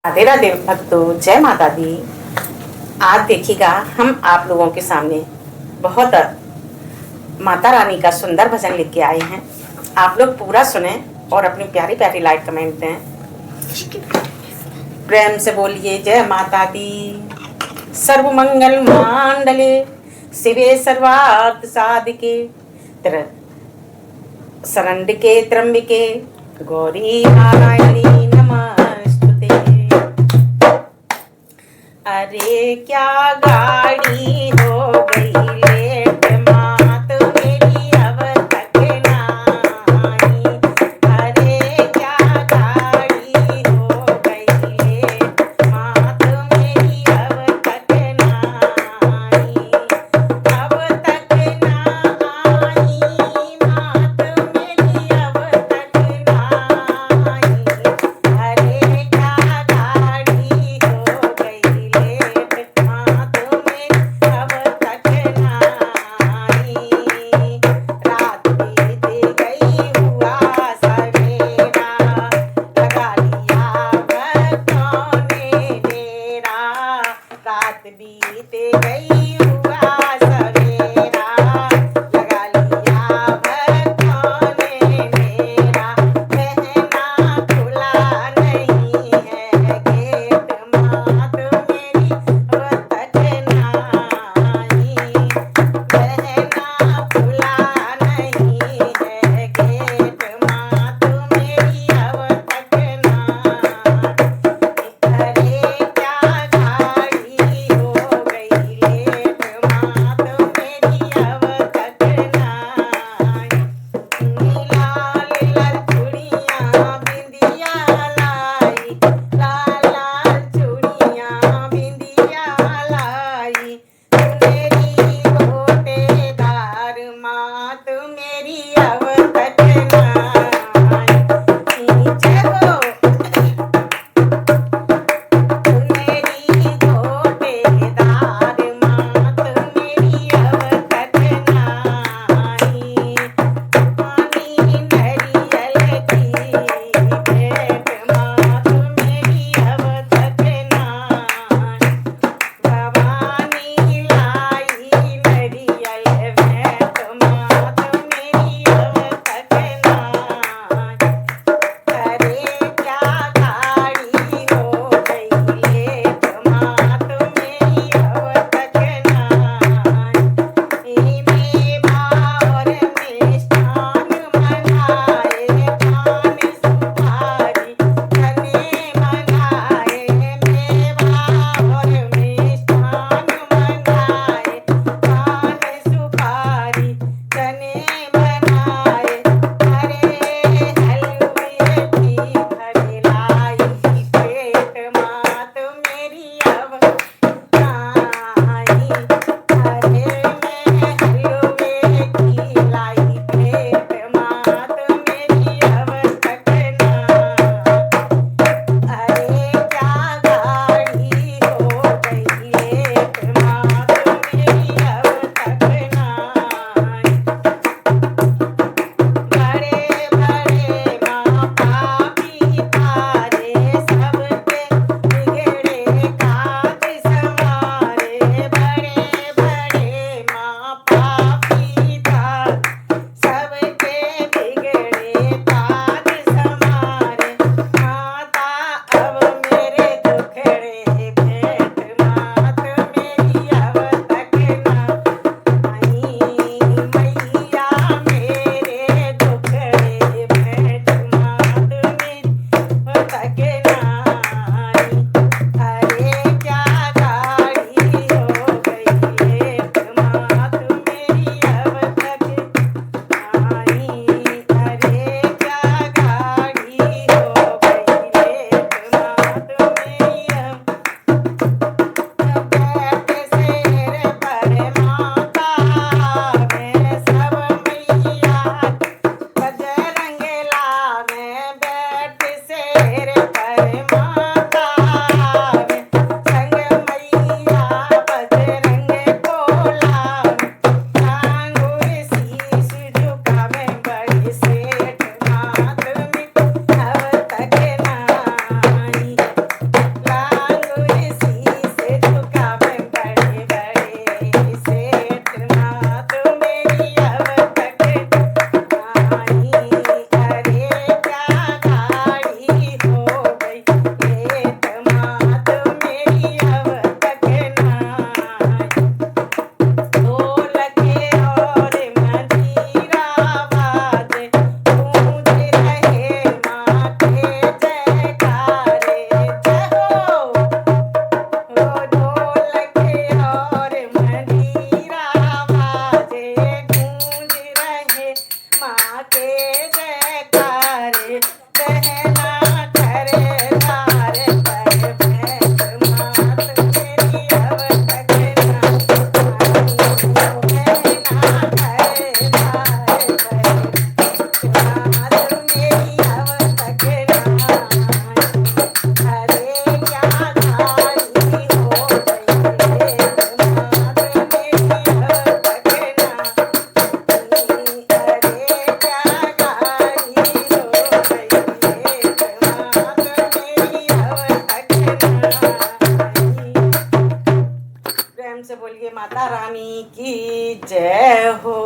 राधे राधे भक्तों, जय माता दी। आज देखिएगा हम आप लोगों के सामने बहुत माता रानी का सुंदर भजन लेके आए हैं। आप लोग पूरा सुने और अपनी प्यारी प्यारी लाइक कमेंट दें। प्रेम से बोलिए जय माता दी। सर्वमंगल मांगल्ये शिवे सर्वार्थ साधिके शरण्ये त्र्यंबके गौरी नारायणी नमस्तुते। अरे क्या गाड़ी हो गई लेट, मात मेरी अब तक नहीं। अरे क्या गाड़ी हो गई लेट, मात मेरी अब तक नहीं। अब तक ना आई मात मेरी अब तक नहीं। अरे क्या गाड़ी हो गई लेट, मात मेरी अब तक माता रानी की जय हो।